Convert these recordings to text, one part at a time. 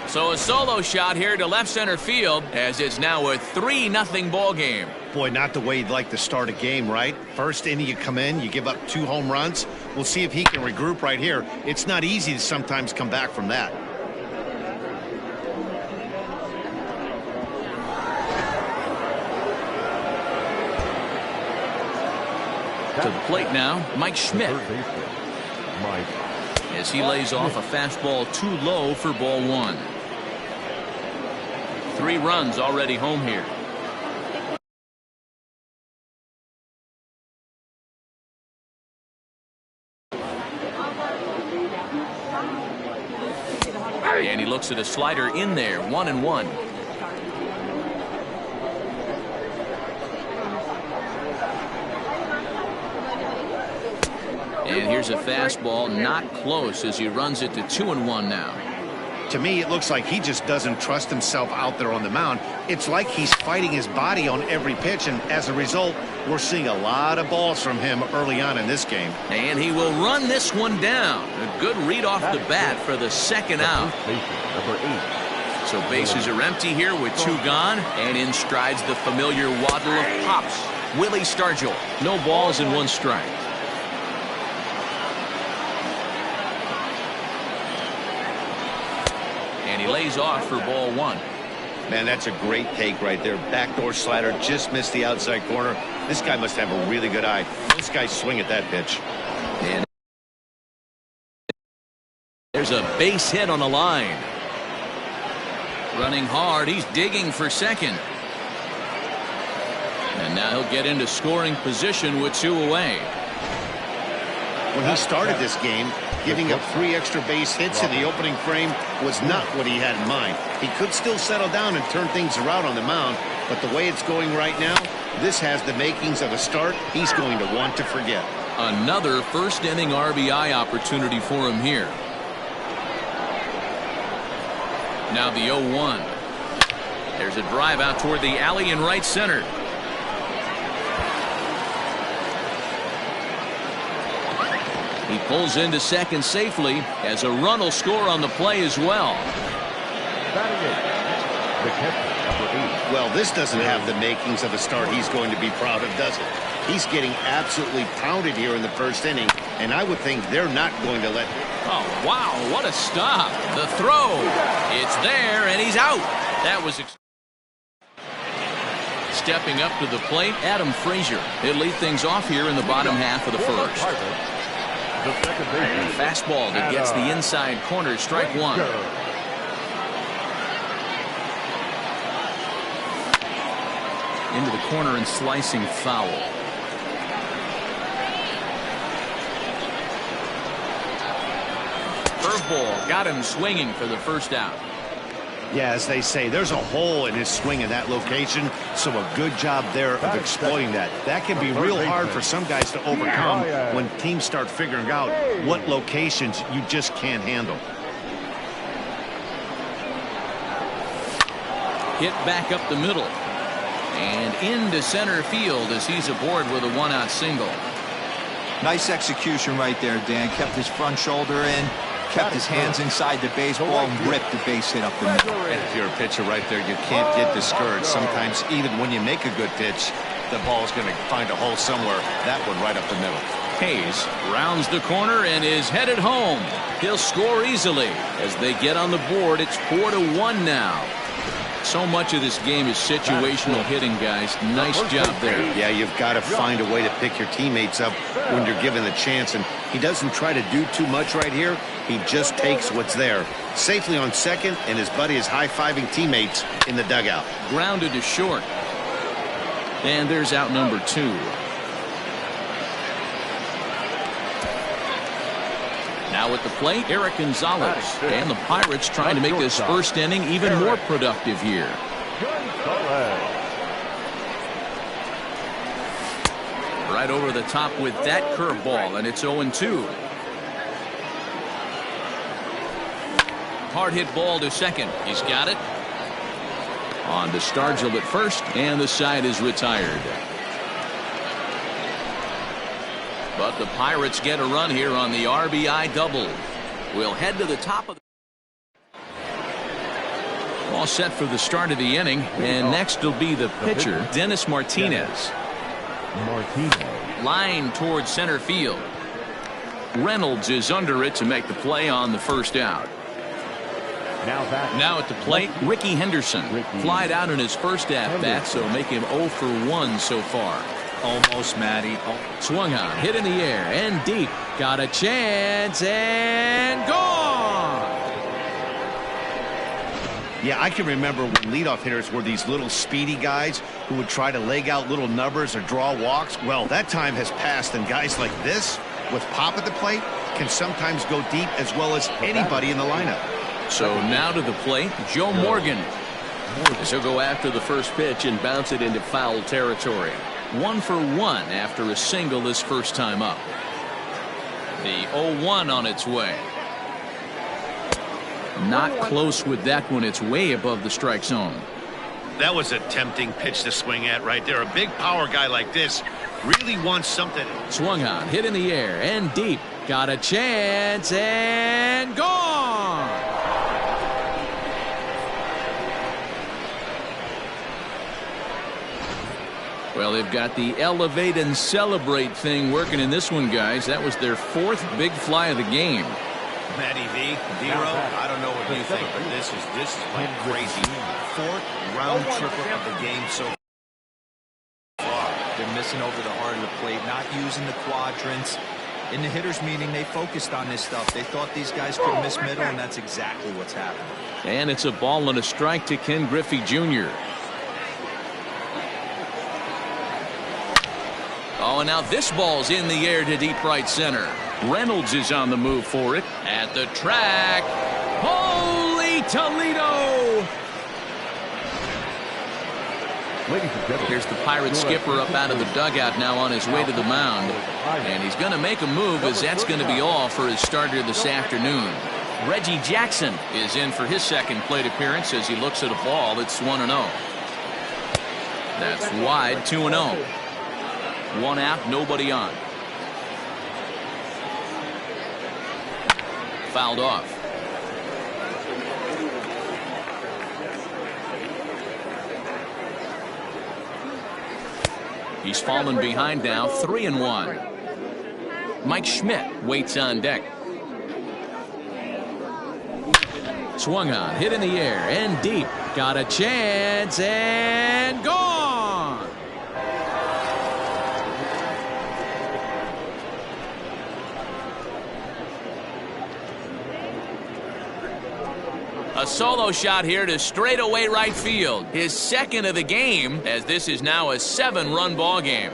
So a solo shot here to left center field as it's now a 3-0 ball game. Boy, not the way you'd like to start a game, right? First inning, you come in, you give up 2 home runs. We'll see if he can regroup right here. It's not easy to sometimes come back from that. To the plate now, Mike Schmidt. As he lays off a fastball too low for ball 1. 3 runs already home here. And he looks at a slider in there, 1-1. And here's a fastball, not close, as he runs it to 2-1 now. To me, it looks like he just doesn't trust himself out there on the mound. It's like he's fighting his body on every pitch, and as a result, we're seeing a lot of balls from him early on in this game. And he will run this one down. A good read off the bat for the second out. So bases are empty here with 2 gone, and in strides the familiar waddle of Pops, Willie Stargell. No balls and 1 strike. And he lays off for ball 1. Man, that's a great take right there. Backdoor slider, just missed the outside corner. This guy must have a really good eye. Most guys swing at that pitch. And there's a base hit on the line. Running hard, he's digging for second. And now he'll get into scoring position with 2 away. When he started this game, giving up 3 extra base hits in the opening frame was not what he had in mind. He could still settle down and turn things around on the mound, but the way it's going right now, this has the makings of a start he's going to want to forget. Another first inning RBI opportunity for him here. Now the 0-1. There's a drive out toward the alley in right center. He pulls into second safely as a run will score on the play as well. Well, this doesn't have the makings of a start he's going to be proud of, does it? He's getting absolutely pounded here in the first inning, and I would think they're not going to let... Oh, wow, what a stop. The throw. It's there, and he's out. That was... Stepping up to the plate, Adam Frazier. He'll lead things off here in the bottom half of the first. Fastball that gets the inside corner, strike 1. Into the corner and slicing foul. Curveball got him swinging for the first out. Yeah, as they say, there's a hole in his swing in that location, so a good job there of exploiting that. That can be real hard for some guys to overcome when teams start figuring out what locations you just can't handle. Hit back up the middle. And into center field as he's aboard with a 1-out single. Nice execution right there, Dan. Kept his front shoulder in. Kept his hands inside the baseball and ripped the base hit up the middle. And if you're a pitcher right there, you can't get discouraged. Sometimes even when you make a good pitch, the ball's going to find a hole somewhere. That one right up the middle. Hayes rounds the corner and is headed home. He'll score easily as they get on the board. It's 4-1 now. So much of this game is situational hitting, guys. Nice job there. Yeah, you've got to find a way to pick your teammates up when you're given the chance, and he doesn't try to do too much right here. He just takes what's there. Safely on second, and his buddy is high-fiving teammates in the dugout. Grounded to short. And there's out number 2. Now at the plate, Eric Gonzalez. And the Pirates trying to make this first inning even more productive here. Right over the top with that curveball, and it's 0-2. Hard hit ball to second. He's got it. On to Stargell at first, and the side is retired. But the Pirates get a run here on the RBI double. We'll head to the top of the... All set for the start of the inning, and next will be the pitcher, Dennis Martinez. Line towards center field. Reynolds is under it to make the play on the first out. Now at the plate, Ricky Henderson. Flied out in his first at-bat, so make him 0 for 1 so far. Almost, Matty. Swung on, hit in the air, and deep. Got a chance, and gone! Yeah, I can remember when leadoff hitters were these little speedy guys who would try to leg out little numbers or draw walks. Well, that time has passed, and guys like this, with pop at the plate, can sometimes go deep as well as anybody in the lineup. So now to the plate, Joe Morgan. He'll go after the first pitch and bounce it into foul territory. 1 for 1 after a single this first time up. The 0-1 on its way. Not close with that one. It's way above the strike zone. That was a tempting pitch to swing at right there. A big power guy like this really wants something. Swung on, hit in the air, and deep. Got a chance, and gone! Well, they've got the elevate and celebrate thing working in this one, guys. That was their 4th big fly of the game. Matty V, Dero, I don't know what you think, but this is like crazy. 4th round tripper of the game so far. They're missing over the heart of the plate, not using the quadrants. In the hitters meeting, they focused on this stuff. They thought these guys could miss middle, and that's exactly what's happening. And it's a ball and a strike to Ken Griffey Jr. Oh, and now this ball's in the air to deep right center. Reynolds is on the move for it. At the track. Holy Toledo! Here's the Pirate skipper up out of the dugout now on his way to the mound. And he's going to make a move, as that's going to be all for his starter this afternoon. Reggie Jackson is in for his second plate appearance as he looks at a ball that's 1-0. That's wide, 2-0. 1 out, nobody on. Fouled off. He's fallen behind now, 3-1. Mike Schmidt waits on deck. Swung on, hit in the air, and deep. Got a chance, and gone! A solo shot here to straightaway right field. His second of the game, as this is now a 7-run ball game.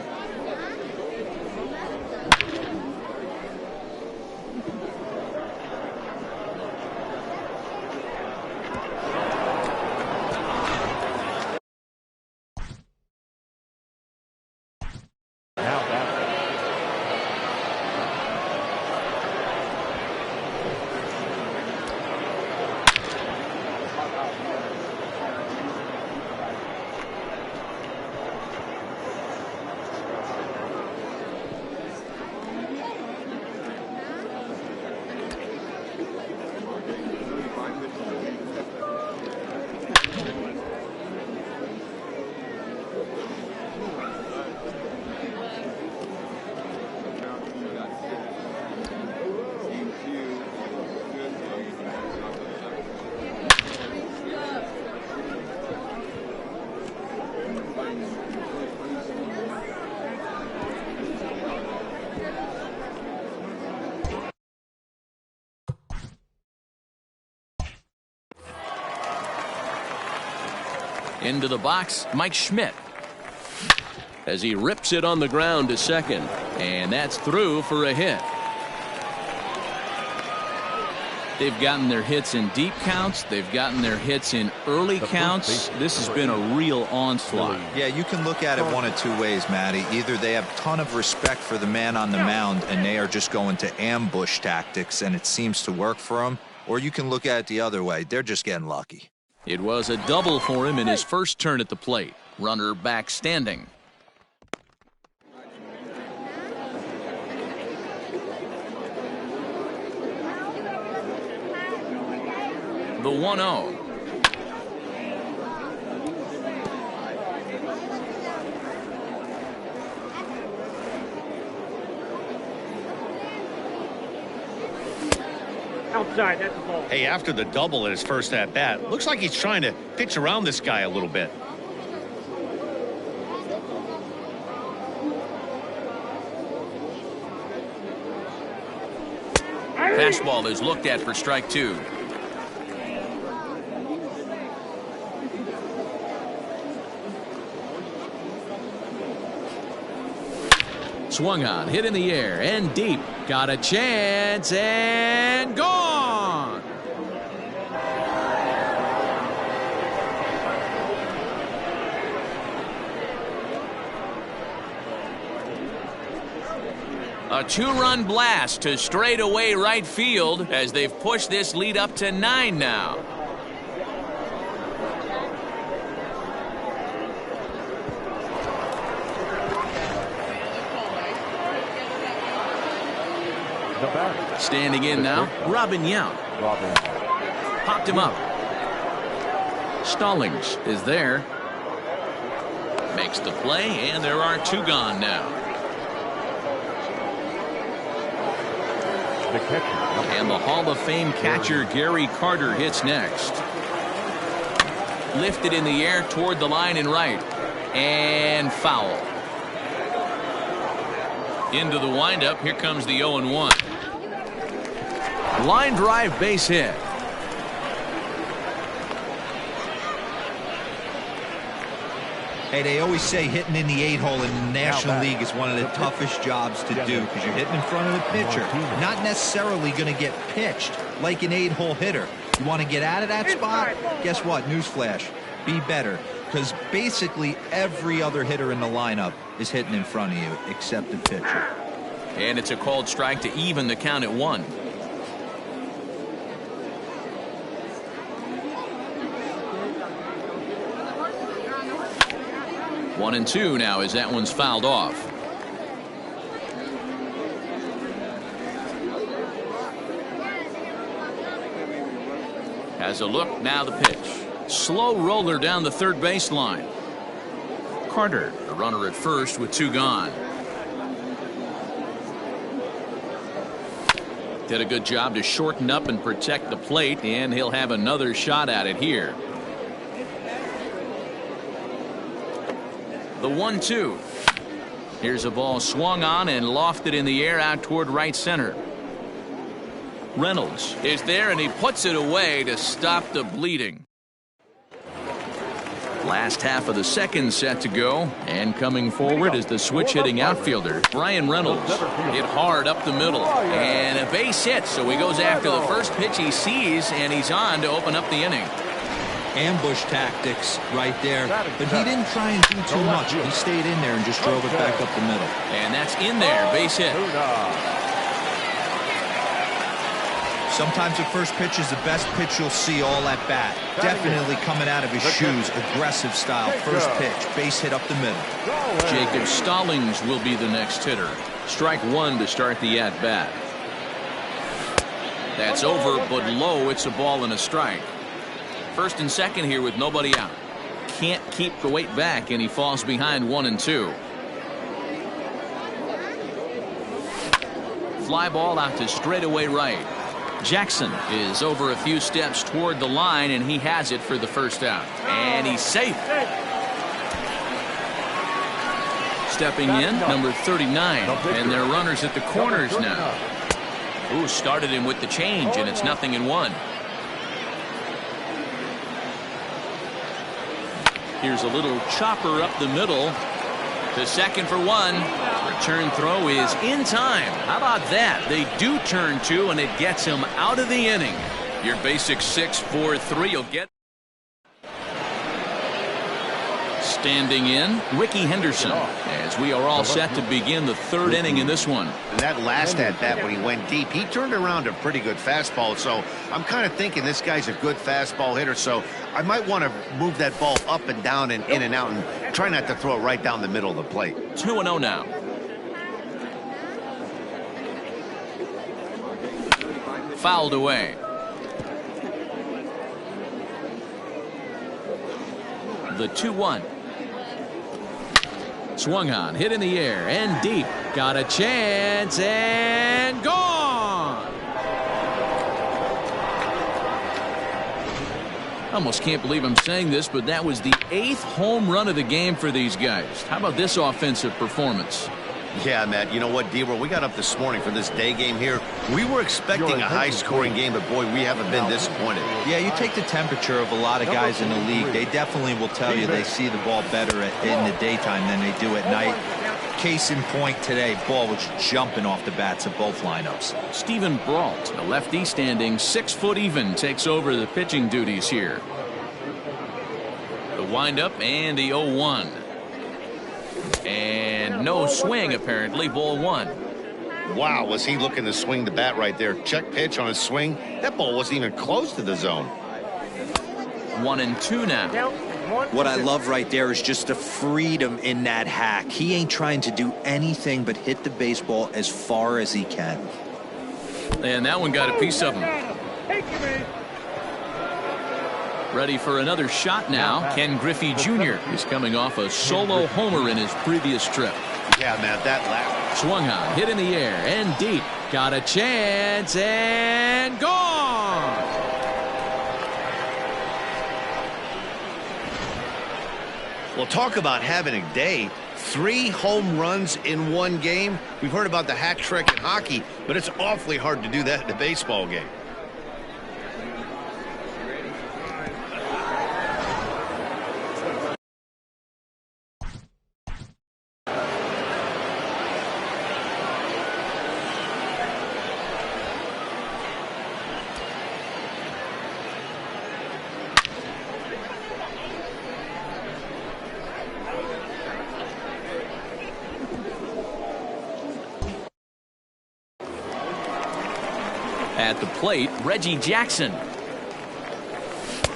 Into the box, Mike Schmidt, as he rips it on the ground to second, and that's through for a hit. They've gotten their hits in deep counts. They've gotten their hits in early counts. This has been a real onslaught. Yeah, you can look at it one of two ways, Matty. Either they have a ton of respect for the man on the mound and they are just going to ambush tactics and it seems to work for them, or you can look at it the other way. They're just getting lucky. It was a double for him in his first turn at the plate. Runner back standing. The 1-0. outside. That's a ball. Hey, after the double at his first at-bat, looks like he's trying to pitch around this guy a little bit. Fastball is looked at for strike two. Swung on, hit in the air, and deep. Got a chance, and gone! A two-run blast to straightaway right field as they've pushed this lead up to 9 now. Standing in now, Robin Yount. Popped him up. Stallings is there. Makes the play, and there are 2 gone now. And the Hall of Fame catcher Gary Carter hits next. Lifted in the air toward the line and right. And foul. Into the windup. Here comes the 0-1. Line drive base hit. Hey, they always say hitting in the 8-hole in the National League is one of the toughest jobs to do because you're hitting in front of the pitcher. Not necessarily going to get pitched like an 8-hole hitter. You want to get out of that spot? Guess what? Newsflash. Be better. Because basically every other hitter in the lineup is hitting in front of you except the pitcher. And it's a called strike to even the count at 1. One and 2 now as that one's fouled off. Has a look, now the pitch. Slow roller down the third baseline. Carter, the runner at first with 2 gone. Did a good job to shorten up and protect the plate, and he'll have another shot at it here. The 1-2. Here's a ball swung on and lofted in the air out toward right center. Reynolds is there, and he puts it away to stop the bleeding. Last half of the second set to go, and coming forward is the switch-hitting outfielder, Brian Reynolds. Hit hard up the middle, and a base hit, so he goes after the first pitch he sees, and he's on to open up the inning. Ambush tactics right there, but he didn't try and do too much. He stayed in there and just drove it back up the middle. And that's in there, base hit. Sometimes the first pitch is the best pitch you'll see all at bat. Definitely coming out of his shoes, aggressive style. First pitch, base hit up the middle. Jacob Stallings will be the next hitter. Strike 1 to start the at bat. That's over, but low. It's a ball and a strike. First and second here with nobody out. Can't keep the weight back, and he falls behind 1 and 2. Fly ball out to straightaway right. Jackson is over a few steps toward the line, and he has it for the first out. And he's safe. Stepping in, number 39. And they're runners at the corners now. Ooh, started him with the change, and it's 0-1. Here's a little chopper up the middle. To second for 1. Return throw is in time. How about that? They do turn 2, and it gets him out of the inning. Your basic 6-4-3 will get. Standing in, Ricky Henderson, as we are all set to begin the third inning in this one. And that last at-bat when he went deep, he turned around a pretty good fastball. So I'm kind of thinking this guy's a good fastball hitter. So I might want to move that ball up and down and in and out and try not to throw it right down the middle of the plate. 2-0 now. Fouled away. The 2-1. Swung on, hit in the air, and deep. Got a chance, and gone! Almost can't believe I'm saying this, but that was the 8th home run of the game for these guys. How about this offensive performance? Yeah, Matt, you know what, D-Roll, we got up this morning for this day game here. We were expecting a high-scoring game, but, boy, we haven't been disappointed. Yeah, you take the temperature of a lot of guys in the league. They definitely will tell you they see the ball better in the daytime than they do at night. Case in point today, ball was jumping off the bats of both lineups. Stephen Brault, a lefty standing 6 foot even, takes over the pitching duties here. The windup and the 0-1. And no swing, apparently. Ball 1. Wow, was he looking to swing the bat right there. Check pitch on his swing. That ball wasn't even close to the zone. 1-2 now. What I love right there is just the freedom in that hack. He ain't trying to do anything but hit the baseball as far as he can. And that one got a piece of him. Ready for another shot now. Ken Griffey Jr. is coming off a solo homer in his previous trip. Yeah, Matt, that last. Swung on, hit in the air and deep. Got a chance and gone. Well, talk about having a day. 3 home runs in one game. We've heard about the hat trick in hockey, but it's awfully hard to do that in a baseball game. At the plate, Reggie Jackson.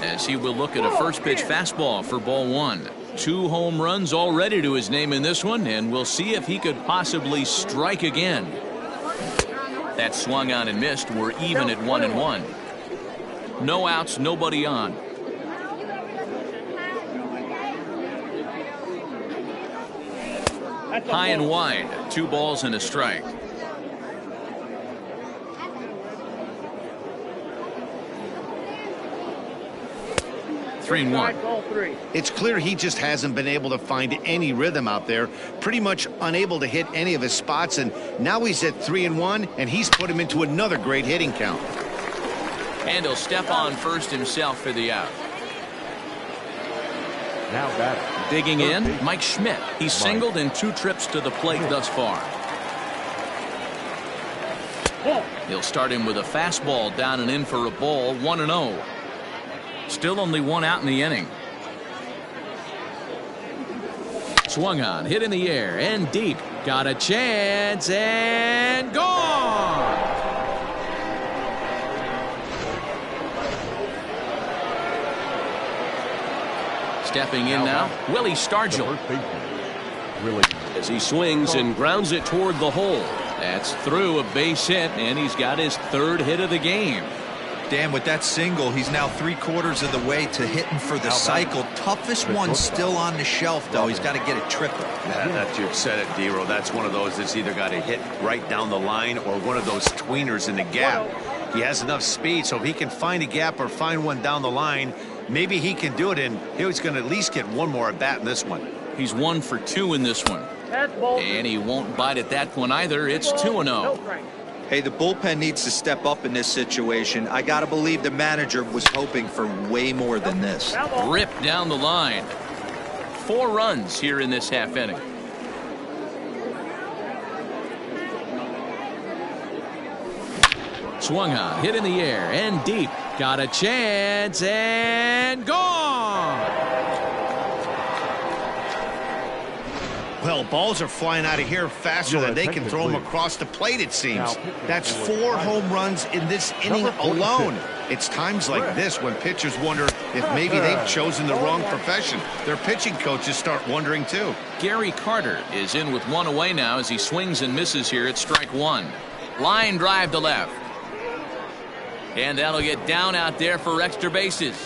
As he will look at a first pitch fastball for ball 1. 2 home runs already to his name in this one, and we'll see if he could possibly strike again. That swung on and missed. We're even at 1-1. No outs, nobody on. High and wide, 2 balls and a strike. Three and 1. It's clear he just hasn't been able to find any rhythm out there. Pretty much unable to hit any of his spots, and now he's at 3-1, and he's put him into another great hitting count. And he'll step on first himself for the out. Now batting. Digging in, Mike Schmidt. He's singled in 2 trips to the plate thus far. He'll start him with a fastball down and in for a ball. 1-0. Still only 1 out in the inning. Swung on, hit in the air and deep. Got a chance and gone. Stepping in now, Willie Stargell. As he swings and grounds it toward the hole. That's through, a base hit, and he's got his 3rd hit of the game. Dan, with that single, he's now 3/4 of the way to hitting for the cycle. Toughest one still on the shelf, though. He's got to get it triple. Yeah, that you've said it, D-Roll. That's one of those that's either got to hit right down the line or one of those tweeners in the gap. He has enough speed, so if he can find a gap or find one down the line, maybe he can do it, and he's going to at least get one more at bat in this one. He's 1 for 2 in this one. And he won't bite at that one either. It's 2-0. Hey, the bullpen needs to step up in this situation. I got to believe the manager was hoping for way more than this. Ripped down the line. 4 runs here in this half inning. Swung on, hit in the air and deep. Got a chance and gone. Well, balls are flying out of here faster than they can throw them across the plate, it seems. That's 4 home runs in this inning alone. It's times like this when pitchers wonder if maybe they've chosen the wrong profession. Their pitching coaches start wondering, too. Gary Carter is in with 1 away now as he swings and misses here at strike 1. Line drive to left. And that'll get down out there for extra bases.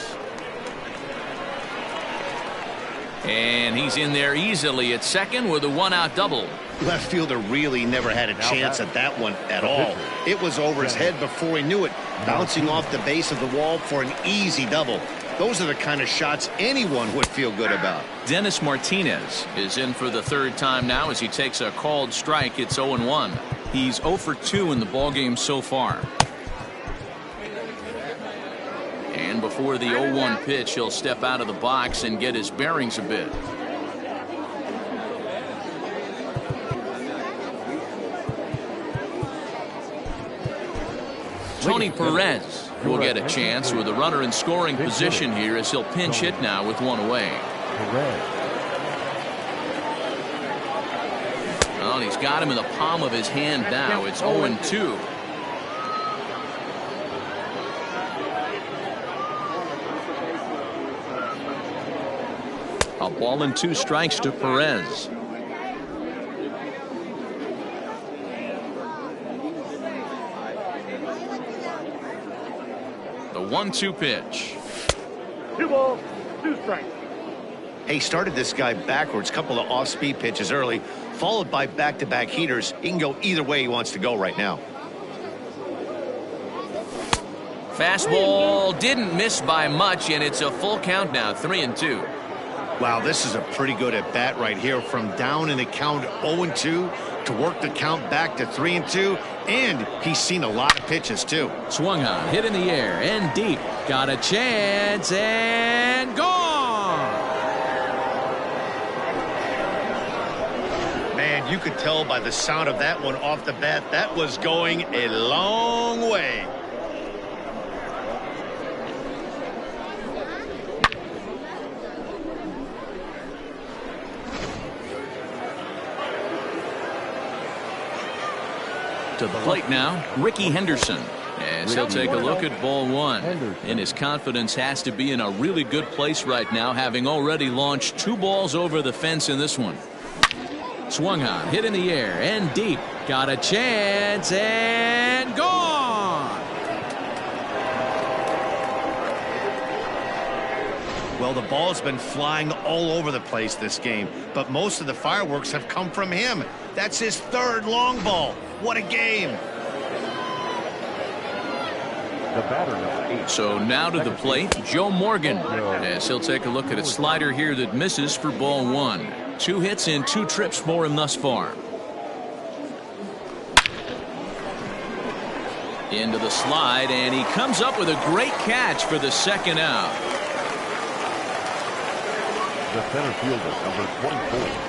And he's in there easily at second with a 1-out double. Left fielder really never had a chance at that one at all. It was over his head before he knew it, bouncing off the base of the wall for an easy double. Those are the kind of shots anyone would feel good about. Dennis Martinez is in for the third time now as he takes a called strike. It's 0-1. He's 0 for 2 in the ballgame so far. And before the 0-1 pitch, he'll step out of the box and get his bearings a bit. Tony Perez will get a chance with a runner in scoring position here as he'll pinch hit now with one away. Well, and he's got him in the palm of his hand now. It's 0-2. A ball and 2 strikes to Perez. The 1-2 pitch. 2 balls, 2 strikes. He started this guy backwards, couple of off-speed pitches early, followed by back-to-back heaters. He can go either way he wants to go right now. Fastball didn't miss by much, and it's a full count now, 3-2. Wow, this is a pretty good at-bat right here. From down in the count 0-2 to work the count back to 3-2, and he's seen a lot of pitches, too. Swung on, hit in the air, and deep. Got a chance, and gone! Man, you could tell by the sound of that one off the bat, that was going a long way. To the plate now, Ricky Henderson. As he'll take a look at ball 1. And his confidence has to be in a really good place right now, having already launched 2 balls over the fence in this one. Swung on, hit in the air, and deep. Got a chance, and gone! Well, the ball's been flying all over the place this game, but most of the fireworks have come from him. That's his 3rd long ball. What a game. The batter, number 8. So now to the plate, Joe Morgan. As he'll take a look at a slider here that misses for ball 1. 2 hits and 2 trips for him thus far. Into the slide, and he comes up with a great catch for the 2nd out. The center fielder, number 24.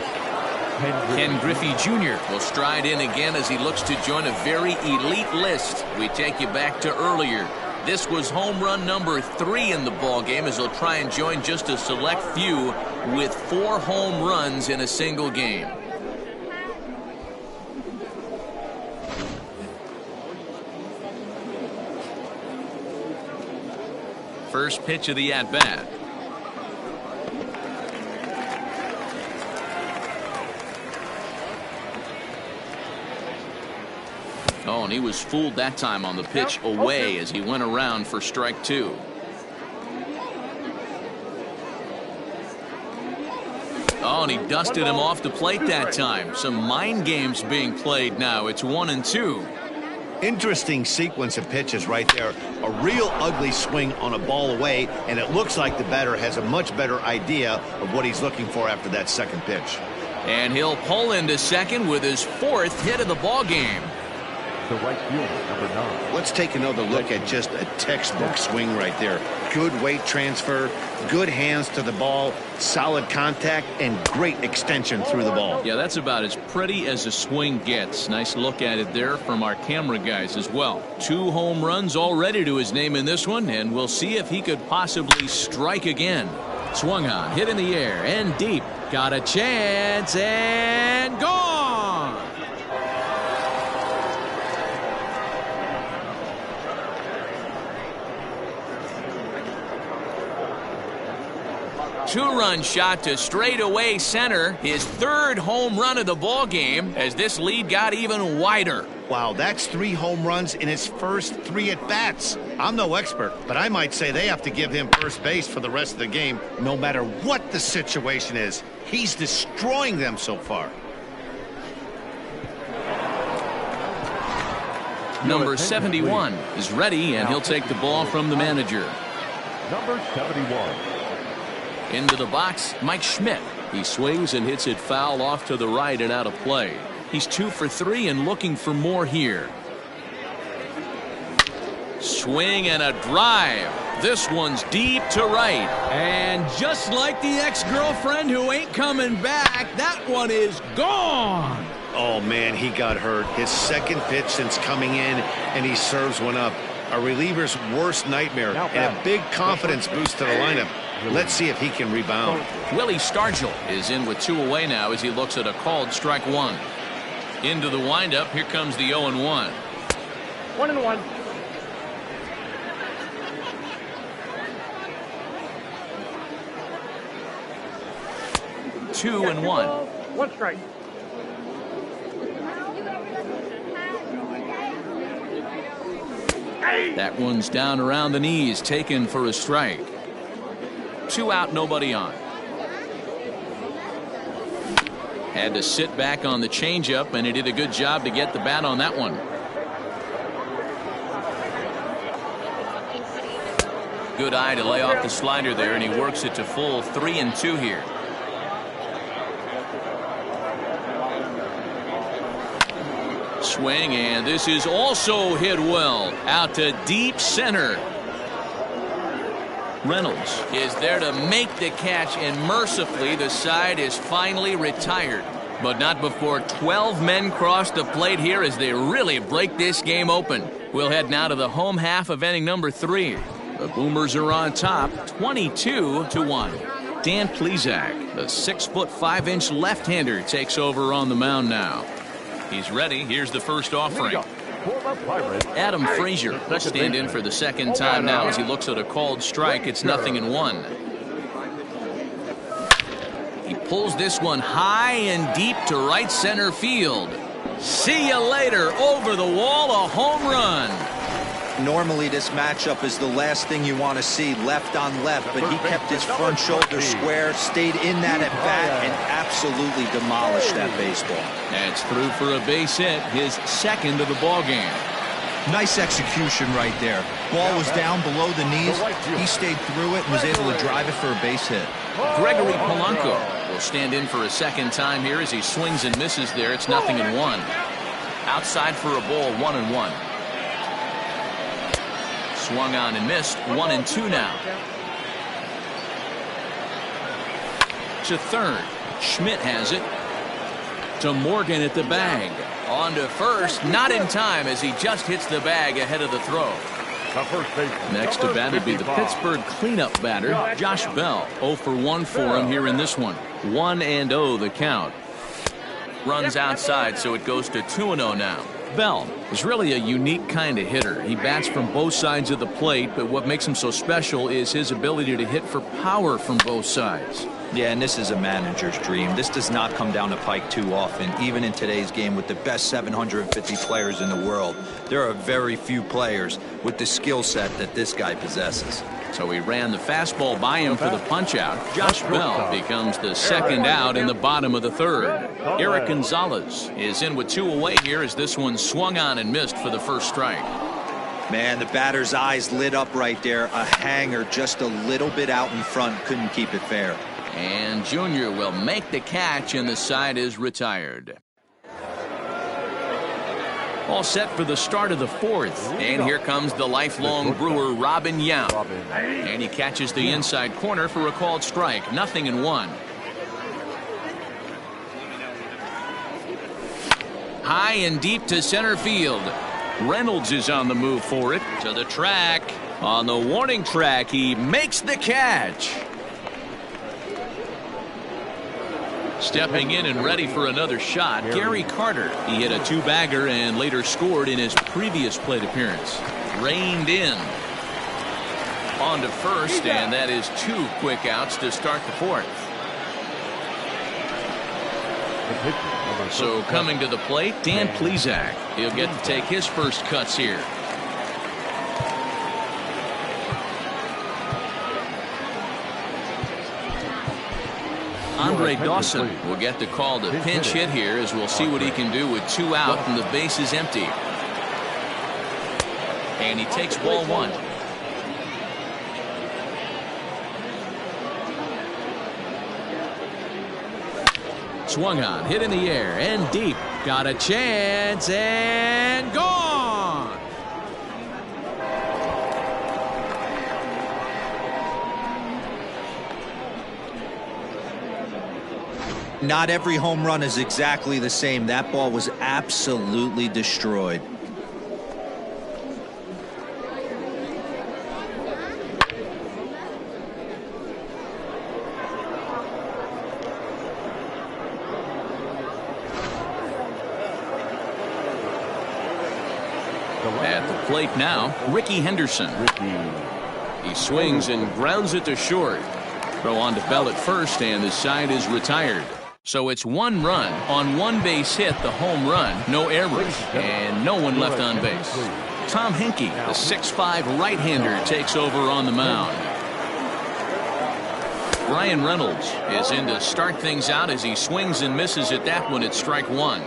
Ken Griffey Jr. will stride in again as he looks to join a very elite list. We take you back to earlier. This was home run number 3 in the ballgame as he'll try and join just a select few with 4 home runs in a single game. First pitch of the at-bat. Oh, and he was fooled that time on the pitch away as he went around for strike 2. Oh, and he dusted him off the plate that time. Some mind games being played now. It's 1-2. Interesting sequence of pitches right there. A real ugly swing on a ball away, and it looks like the batter has a much better idea of what he's looking for after that second pitch. And he'll pull into second with his 4th hit of the ballgame. The right fielder, number 9. Let's take another look at just a textbook swing right there. Good weight transfer, good hands to the ball, solid contact, and great extension through the ball. Yeah, that's about as pretty as a swing gets. Nice look at it there from our camera guys as well. 2 home runs already to his name in this one, and we'll see if he could possibly strike again. Swung on, hit in the air, and deep. Got a chance, and gone! 2-run shot to straightaway center. His 3rd home run of the ball game as this lead got even wider. Wow, that's 3 home runs in his first 3 at-bats. I'm no expert, but I might say they have to give him first base for the rest of the game, no matter what the situation is. He's destroying them so far. Number 71 is ready, and he'll take the ball from the manager. number 71. Into the box, Mike Schmidt. He swings and hits it foul off to the right and out of play. He's 2 for 3 and looking for more here. Swing and a drive. This one's deep to right. And just like the ex-girlfriend who ain't coming back, that one is gone. Oh, man, he got hurt. His second pitch since coming in, and he serves one up. A reliever's worst nightmare and a big confidence boost to the lineup. Let's see if he can rebound. Willie Stargell is in with 2 away now as he looks at a called strike 1. Into the windup, here comes the 0-1. 1-1. 2-1. 1 strike. That one's down around the knees, taken for a strike. 2 out, nobody on. Had to sit back on the changeup, and he did a good job to get the bat on that one. Good eye to lay off the slider there, and he works it to full 3-2 here. Swing, and this is also hit well out to deep center. Reynolds is there to make the catch, and mercifully the side is finally retired. But not before 12 men cross the plate here as they really break this game open. We'll head now to the home half of inning number 3. The Boomers are on top, 22-1. Dan Plesac, the 6'5" left-hander, takes over on the mound now. He's ready. Here's the first offering. Adam Frazier will stand in for the second time now as he looks at a called strike. It's 0-1. He pulls this one high and deep to right center field. See you later. Over the wall, a home run. Normally this matchup is the last thing you want to see, left on left, but he kept his front shoulder square, stayed in that at bat, and absolutely demolished that baseball. That's through for a base hit, his second of the ball game. Nice execution right there. Ball was down below the knees. He stayed through it and was able to drive it for a base hit. Gregory Polanco will stand in for a second time here as he swings and misses there. It's 0-1. Outside for a ball, 1-1. Swung on and missed, 1-2 now. To third. Schmidt has it. To Morgan at the bag. On to first, not in time as he just hits the bag ahead of the throw. Next to bat would be the Pittsburgh cleanup batter, Josh Bell. 0 for 1 for him here in this one. 1-0 the count. Runs outside, so it goes to 2-0 now. Bell is really a unique kind of hitter. He bats from both sides of the plate, but what makes him so special is his ability to hit for power from both sides. Yeah, and this is a manager's dream. This does not come down the pike too often. Even in today's game with the best 750 players in the world, there are very few players with the skill set that this guy possesses. So he ran the fastball by him for the punch-out. Josh Bell becomes the second out in the bottom of the third. Eric Gonzalez is in with 2 away here as this one swung on and missed for the first strike. Man, the batter's eyes lit up right there. A hanger just a little bit out in front. Couldn't keep it fair. And Junior will make the catch, and the side is retired. All set for the start of the 4th. And here comes the lifelong Brewer, Robin Yount. And he catches the inside corner for a called strike. 0-1. High and deep to center field. Reynolds is on the move for it. To the track. On the warning track, he makes the catch. Stepping in and ready for another shot, Gary Carter. He hit a 2-bagger and later scored in his previous plate appearance. Reined in. On to first, and that is 2 quick outs to start the 4th. So coming to the plate, Dan Plesac. He'll get to take his first cuts here. Andre Dawson will get the call to pinch hit here as we'll see what he can do with 2 out and the base is empty. And he takes ball 1. Swung on, hit in the air, and deep. Got a chance, and gone! Not every home run is exactly the same. That ball was absolutely destroyed. At the plate now, Ricky Henderson. He swings and grounds it to short. Throw on to Bell at first, and the side is retired. So it's 1 run on 1 base hit, the home run, no errors, and no one left on base. Tom Henke, the 6'5" right-hander, takes over on the mound. Ryan Reynolds is in to start things out as he swings and misses at that one at strike 1.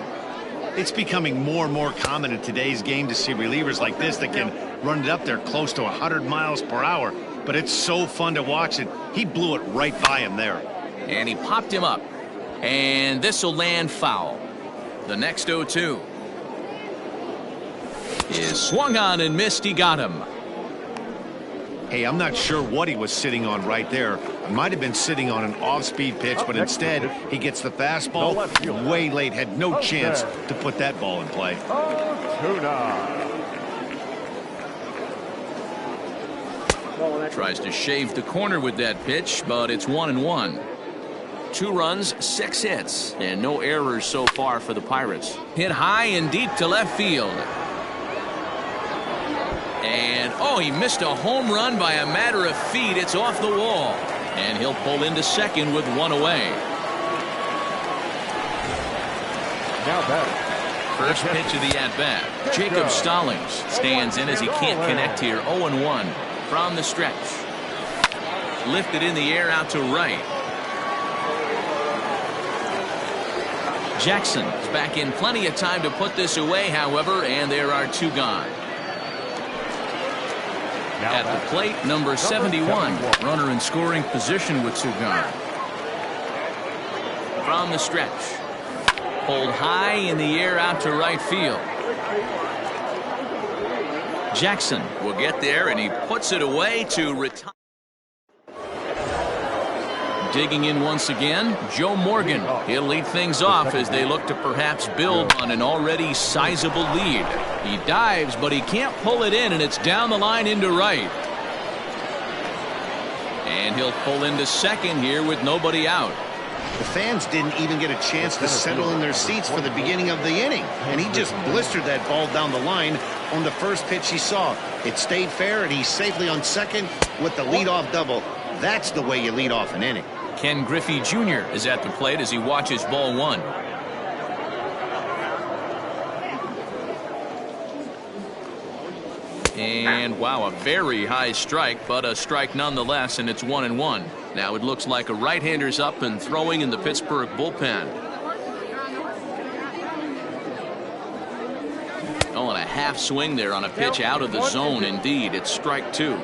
It's becoming more and more common in today's game to see relievers like this that can run it up there close to 100 miles per hour. But it's so fun to watch it. He blew it right by him there. And he popped him up. And this will land foul. The next 0-2 is swung on and missed. He got him. Hey, I'm not sure what he was sitting on right there. It might have been sitting on an off-speed pitch, but instead he gets the fastball way late. Had no chance to put that ball in play. Tries to shave the corner with that pitch, but it's 1-1. 2 runs, 6 hits, and no errors so far for the Pirates. Hit high and deep to left field. And, oh, he missed a home run by a matter of feet. It's off the wall. And he'll pull into second with 1 away. First pitch of the at-bat. Jacob Stallings stands in as he can't connect here. 0-1 from the stretch. Lifted in the air out to right. Jackson is back in plenty of time to put this away, however, and there are 2 gone. At the plate, number 71, runner in scoring position with 2 gone. From the stretch. Pulled high in the air out to right field. Jackson will get there, and he puts it away to retire. Digging in once again, Joe Morgan. He'll lead things off as they look to perhaps build on an already sizable lead. He dives, but he can't pull it in, and it's down the line into right. And he'll pull into second here with nobody out. The fans didn't even get a chance to settle in their seats for the beginning of the inning, and he just blistered that ball down the line on the first pitch he saw. It stayed fair, and he's safely on second with the leadoff double. That's the way you lead off an inning. Ken Griffey Jr. is at the plate as he watches ball 1. And wow, a very high strike, but a strike nonetheless, and it's 1-1. Now it looks like a right-hander's up and throwing in the Pittsburgh bullpen. Oh, and a half swing there on a pitch out of the zone. Indeed, it's strike 2.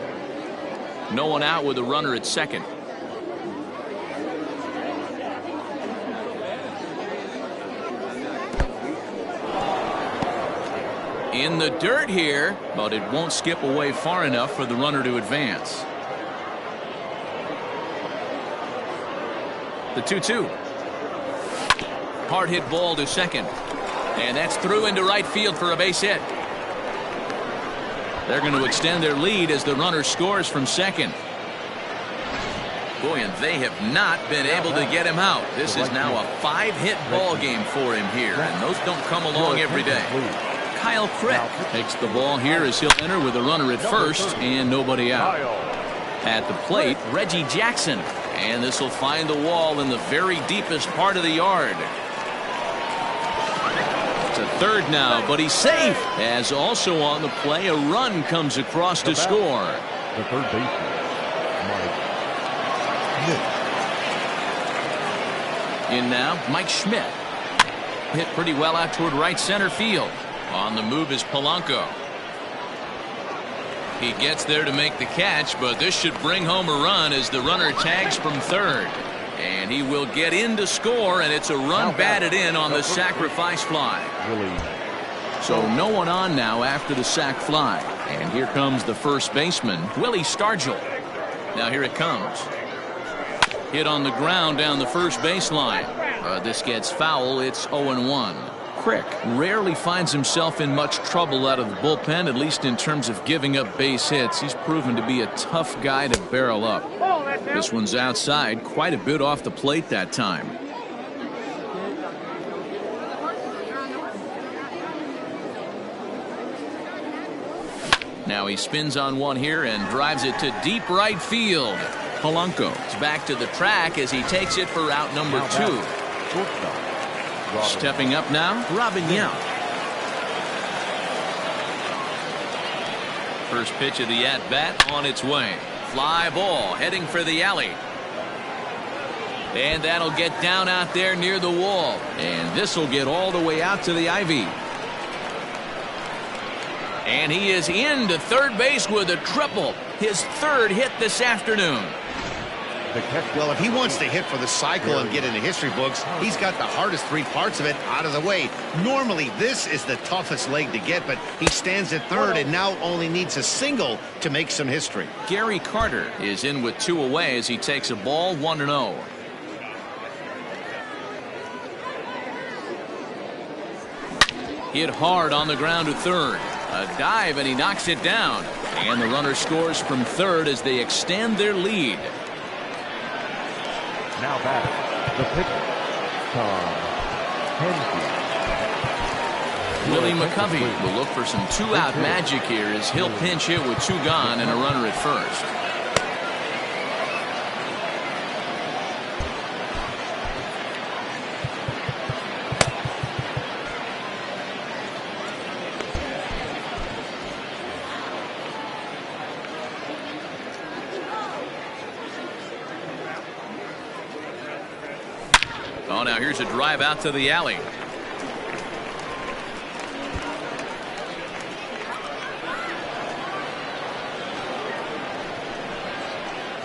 No one out with a runner at second. In the dirt here, but it won't skip away far enough for the runner to advance. The 2-2. Hard hit ball to second. And that's through into right field for a base hit. They're going to extend their lead as the runner scores from second. Boy, and they have not been able to get him out. This is now a 5-hit ball game for him here, and those don't come along every day. Kyle Crick takes the ball here as he'll enter with a runner at first and nobody out. At the plate, Reggie Jackson, and this will find the wall in the very deepest part of the yard. To third now, but he's safe, as also on the play a run comes across to score. The third baseman, In now, Mike Schmidt. Hit pretty well out toward right center field. On the move is Polanco. He gets there to make the catch, but this should bring home a run as the runner tags from third. And he will get in to score, and it's a run batted in on the sacrifice fly. So no one on now after the sac fly. And here comes the first baseman, Willie Stargell. Now here it comes. Hit on the ground down the first baseline. This gets foul. It's 0-1. Crick rarely finds himself in much trouble out of the bullpen, at least in terms of giving up base hits. He's proven to be a tough guy to barrel up. This one's outside, quite a bit off the plate that time. Now he spins on one here and drives it to deep right field. Polanco is back to the track as he takes it for out number 2. Stepping up now, Robin Yount. First pitch of the at-bat on its way. Fly ball heading for the alley. And that'll get down out there near the wall. And this will get all the way out to the ivy. And he is into third base with a triple. His third hit this afternoon. Well, if he wants to hit for the cycle and get into history books, he's got the hardest 3 parts of it out of the way. Normally, this is the toughest leg to get, but he stands at third and now only needs a single to make some history. Gary Carter is in with 2 away as he takes a ball 1-0. Hit hard on the ground to third. A dive and he knocks it down. And the runner scores from third as they extend their lead. Now back, the pitcher, Tom Henry. Willie McCovey will look for some 2-out magic here as he'll pinch hit with 2 gone and a runner at first. Oh, now here's a drive out to the alley.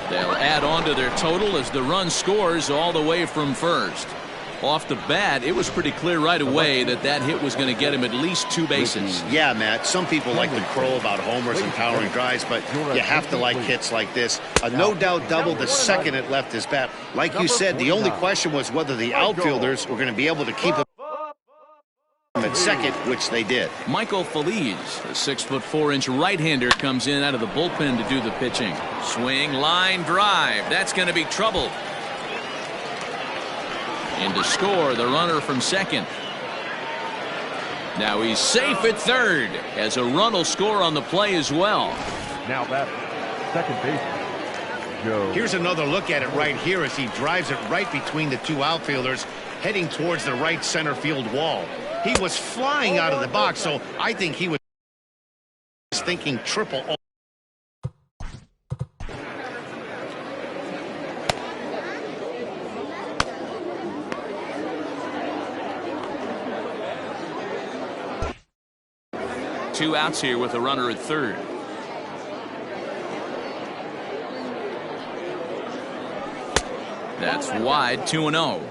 They'll add on to their total as the run scores all the way from first. Off the bat, it was pretty clear right away that that hit was going to get him at least 2 bases. Yeah, Matt, some people like to crow about homers and powering drives, but you have to like hits like this. A no-doubt double the second it left his bat. Like you said, the only question was whether the outfielders were going to be able to keep him at second, which they did. Michael Feliz, a 6'4" right-hander, comes in out of the bullpen to do the pitching. Swing, line, drive. That's going to be trouble. And to score, the runner from second. Now he's safe at third as a run will score on the play as well. Now that second baseman, Joe. Here's another look at it right here as he drives it right between the 2 outfielders heading towards the right center field wall. He was flying out of the box, so I think he was thinking triple. Two outs here with a runner at third. That's wide, 2-0.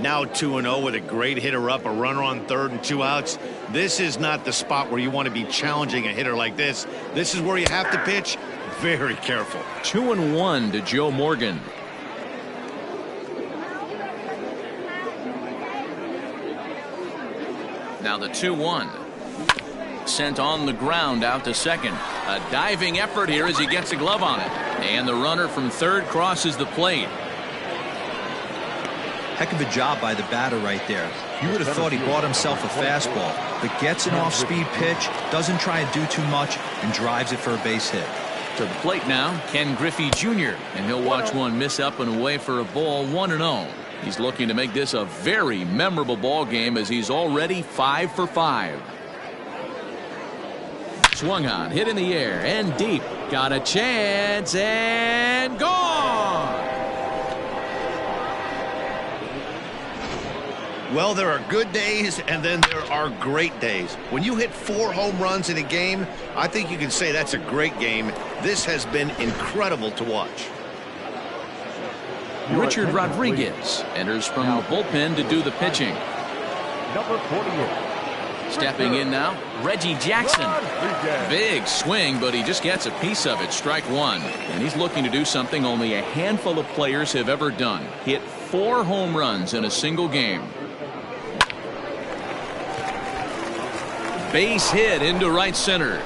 Now 2-0 with a great hitter up, a runner on third and 2 outs. This is not the spot where you want to be challenging a hitter like this. This is where you have to pitch very careful. 2-1 to Joe Morgan. Now the 2-1. Sent on the ground out to second. A diving effort here as he gets a glove on it. And the runner from third crosses the plate. Heck of a job by the batter right there. You would have thought he bought himself a fastball, but gets an off-speed pitch, doesn't try and do too much, and drives it for a base hit. To the plate now, Ken Griffey Jr., and he'll watch one miss up and away for a ball, 1-0. He's looking to make this a very memorable ball game as he's already 5 for 5. Swung on, hit in the air, and deep. Got a chance, and gone! Well, there are good days, and then there are great days. When you hit 4 home runs in a game, I think you can say that's a great game. This has been incredible to watch. Richard Rodriguez enters from the bullpen to do the pitching. Number 48. Stepping in now, Reggie Jackson. Big swing, but he just gets a piece of it. Strike one. And he's looking to do something only a handful of players have ever done. Hit 4 home runs in a single game. Base hit into right center.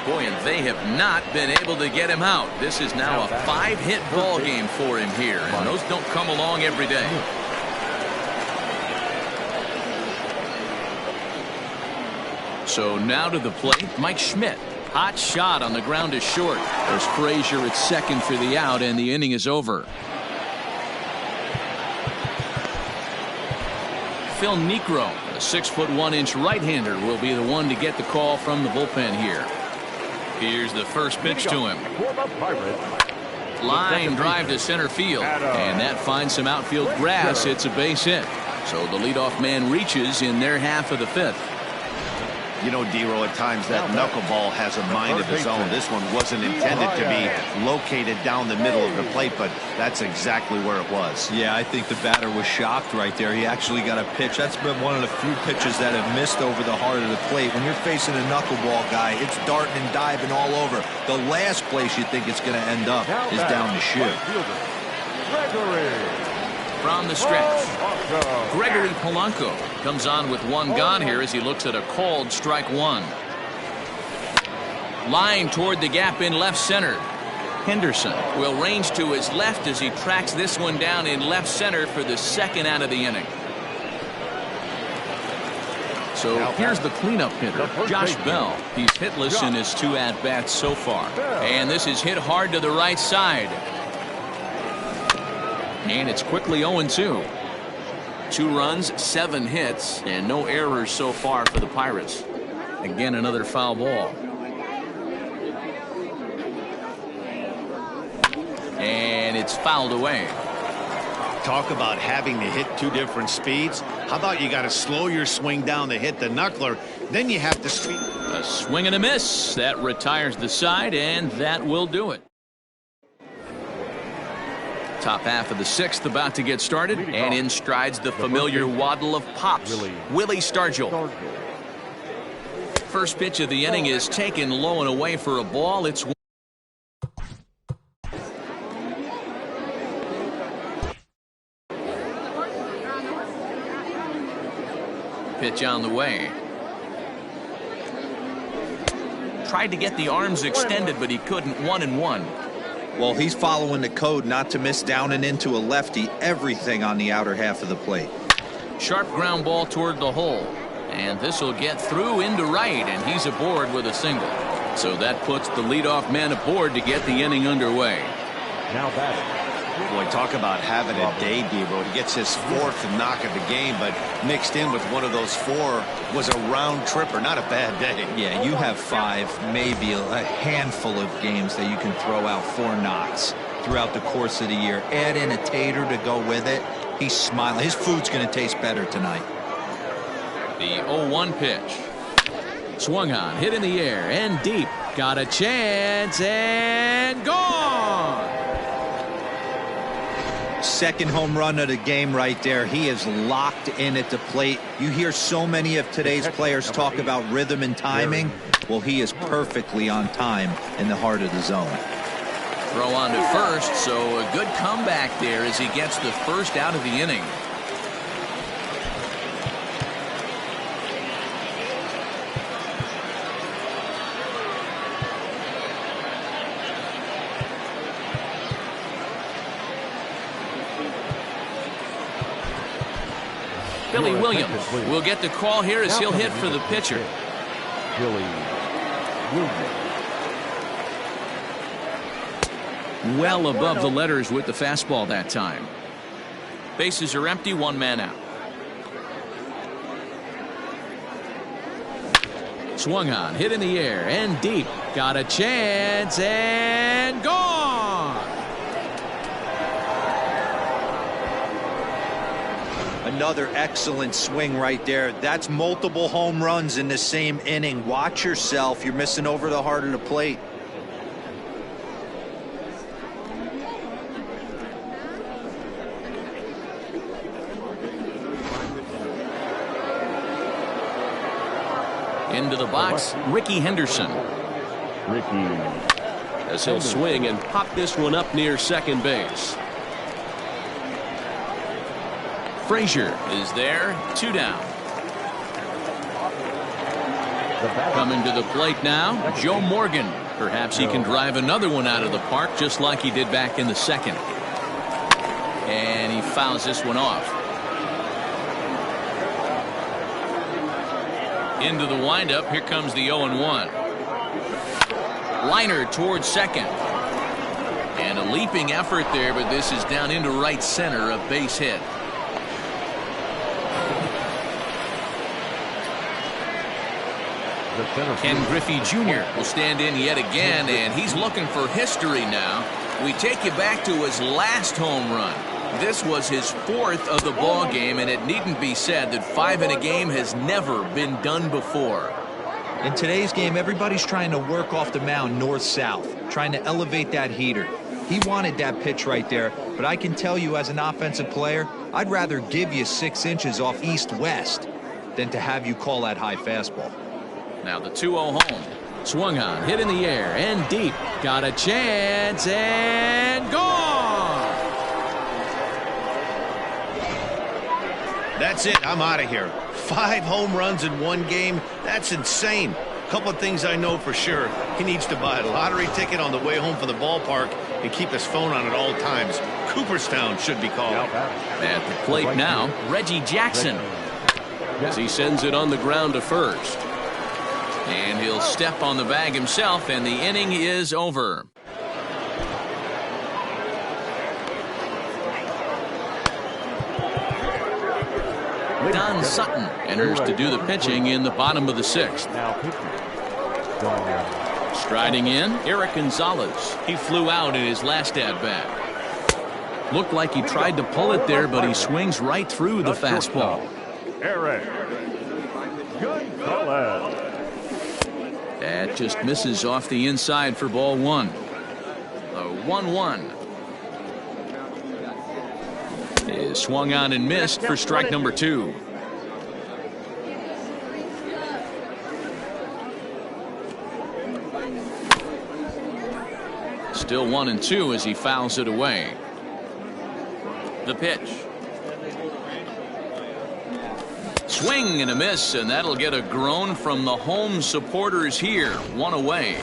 Boy, and they have not been able to get him out. This is now a 5-hit ball game for him here, and those don't come along every day. So now to the plate, Mike Schmidt. Hot shot on the ground is short. There's Frazier at second for the out, and the inning is over. Phil Niekro, a 6'1" right-hander, will be the one to get the call from the bullpen here. Here's the first pitch to him. Line drive to center field, and that finds some outfield grass. It's a base hit. So the leadoff man reaches in their half of the 5th. You know, Dero, at times that knuckleball has a mind of its own. This one wasn't intended to be located down the middle of the plate, but that's exactly where it was. Yeah, I think the batter was shocked right there. He actually got a pitch. That's been one of the few pitches that have missed over the heart of the plate. When you're facing a knuckleball guy, it's darting and diving all over. The last place you think it's going to end up is down the chute. From the stretch, Gregory Polanco comes on with 1 gone here as he looks at a called strike 1. Line toward the gap in left center. Henderson will range to his left as he tracks this one down in left center for the 2nd out of the inning. So here's the cleanup hitter, Josh Bell. He's hitless in his 2 at-bats so far. And this is hit hard to the right side. And it's quickly 0-2. 2 runs, 7 hits, and no errors so far for the Pirates. Again, another foul ball. And it's fouled away. Talk about having to hit 2 different speeds. How about you got to slow your swing down to hit the knuckler, then you have to speed. A swing and a miss. That retires the side, and that will do it. Top half of the 6th about to get started, and in strides the familiar waddle of pops, Willie Stargell. First pitch of the inning is taken low and away for a ball. It's pitch on the way. Tried to get the arms extended, but he couldn't. 1-1. Well, he's following the code not to miss down and into a lefty. Everything on the outer half of the plate. Sharp ground ball toward the hole. And this will get through into right, and he's aboard with a single. So that puts the leadoff man aboard to get the inning underway. Now batting. Boy, talk about having a day, Debo. He gets his 4th knock of the game, but mixed in with one of those 4 was a round tripper. Not a bad day. Yeah, you have 5, maybe a handful of games that you can throw out 4 knocks throughout the course of the year. Add in a tater to go with it. He's smiling. His food's going to taste better tonight. The 0-1 pitch. Swung on, hit in the air, and deep. Got a chance, and gone! 2nd home run of the game right there. He is locked in at the plate. You hear so many of today's players talk about rhythm and timing. Well, he is perfectly on time in the heart of the zone. Throw on to first, so a good comeback there as he gets the 1st out of the inning. Billy Williams will get the call here as he'll hit for the pitcher. Billy Williams. Well above the letters with the fastball that time. Bases are empty, 1 man out. Swung on, hit in the air, and deep. Got a chance, and gone! Another excellent swing right there. That's multiple home runs in the same inning. Watch yourself. You're missing over the heart of the plate. Into the box, Ricky Henderson. As he'll swing and pop this one up near second base. Frazier is there, 2 down. Coming to the plate now, Joe Morgan. Perhaps he can drive another one out of the park just like he did back in the second. And he fouls this one off. Into the windup, here comes the 0-1. Liner towards second. And a leaping effort there, but this is down into right center, a base hit. Ken Griffey Jr. will stand in yet again, and he's looking for history now. We take you back to his last home run. This was his 4th of the ball game, and it needn't be said that 5 in a game has never been done before. In today's game, everybody's trying to work off the mound north-south, trying to elevate that heater. He wanted that pitch right there, but I can tell you as an offensive player, I'd rather give you 6 inches off east-west than to have you call that high fastball. Now the 2-0 home. Swung on, hit in the air, and deep. Got a chance, and gone! That's it. I'm out of here. 5 home runs in 1 game. That's insane. Couple of things I know for sure. He needs to buy a lottery ticket on the way home from the ballpark and keep his phone on at all times. Cooperstown should be called. At the plate now, Reggie Jackson. As he sends it on the ground to first. And he'll step on the bag himself, and the inning is over. Don Sutton enters to do the pitching in the bottom of the 6th. Striding in, Eric Gonzalez. He flew out in his last at-bat. Looked like he tried to pull it there, but he swings right through the fastball. Eric Gonzalez. That just misses off the inside for ball 1. A 1-1. Is swung on and missed for strike number 2. Still 1-2 as he fouls it away. The pitch. Swing and a miss, and that'll get a groan from the home supporters here. 1 away.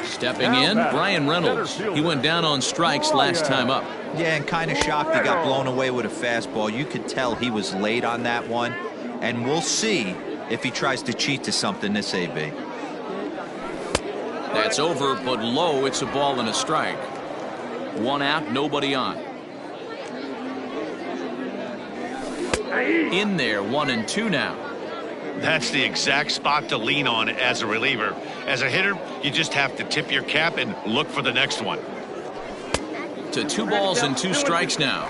Stepping in, Brian Reynolds. He went down on strikes last time up. Yeah, and kind of shocked he got blown away with a fastball. You could tell he was late on that one, and we'll see if he tries to cheat to something this AB. That's over, but low. It's a ball and a strike. 1 out, nobody on. In there, 1-2 now. That's the exact spot to lean on as a reliever. As a hitter, you just have to tip your cap and look for the next one. To 2 balls and 2 strikes now.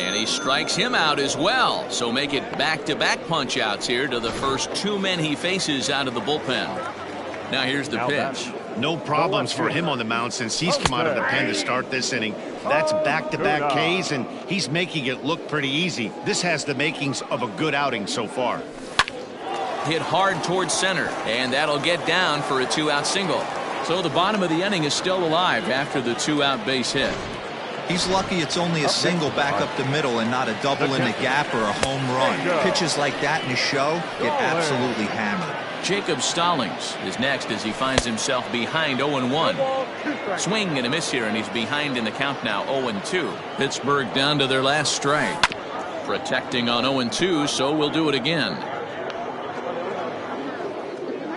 And he strikes him out as well. So make it back-to-back punch-outs here to the first 2 men he faces out of the bullpen. Now here's the pitch. No problems for him on the mound since he's come out of the pen to start this inning. That's back-to-back Ks, and he's making it look pretty easy. This has the makings of a good outing so far. Hit hard towards center, and that'll get down for a 2-out single. So the bottom of the inning is still alive after the 2-out base hit. He's lucky it's only a single back up the middle and not a double in the gap or a home run. Pitches like that in a show get absolutely hammered. Jacob Stallings is next as he finds himself behind 0-1. Swing and a miss here, and he's behind in the count now, 0-2. Pittsburgh down to their last strike. Protecting on 0-2, so we'll do it again.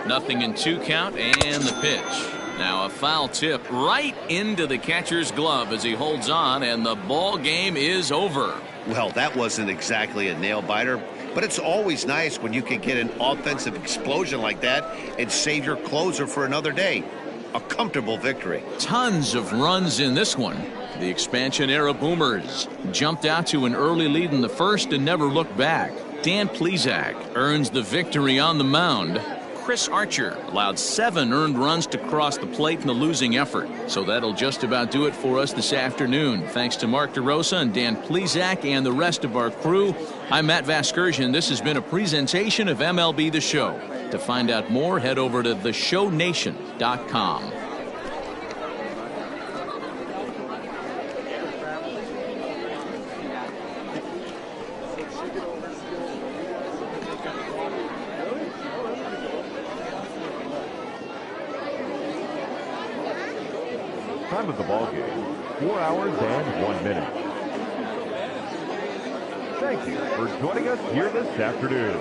0-2 count, and the pitch. Now a foul tip right into the catcher's glove as he holds on, and the ball game is over. Well, that wasn't exactly a nail-biter, but it's always nice when you can get an offensive explosion like that and save your closer for another day. A comfortable victory. Tons of runs in this one. The expansion-era Boomers jumped out to an early lead in the first and never looked back. Dan Plesac earns the victory on the mound. Chris Archer allowed 7 earned runs to cross the plate in the losing effort. So that'll just about do it for us this afternoon. Thanks to Mark DeRosa and Dan Plesac and the rest of our crew. I'm Matt Vasgersian. This has been a presentation of MLB The Show. To find out more, head over to theshownation.com. Time of the ball game, 4 hours and 1 minute. Thank you for joining us here this afternoon.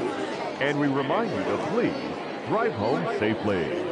And we remind you to please drive home safely.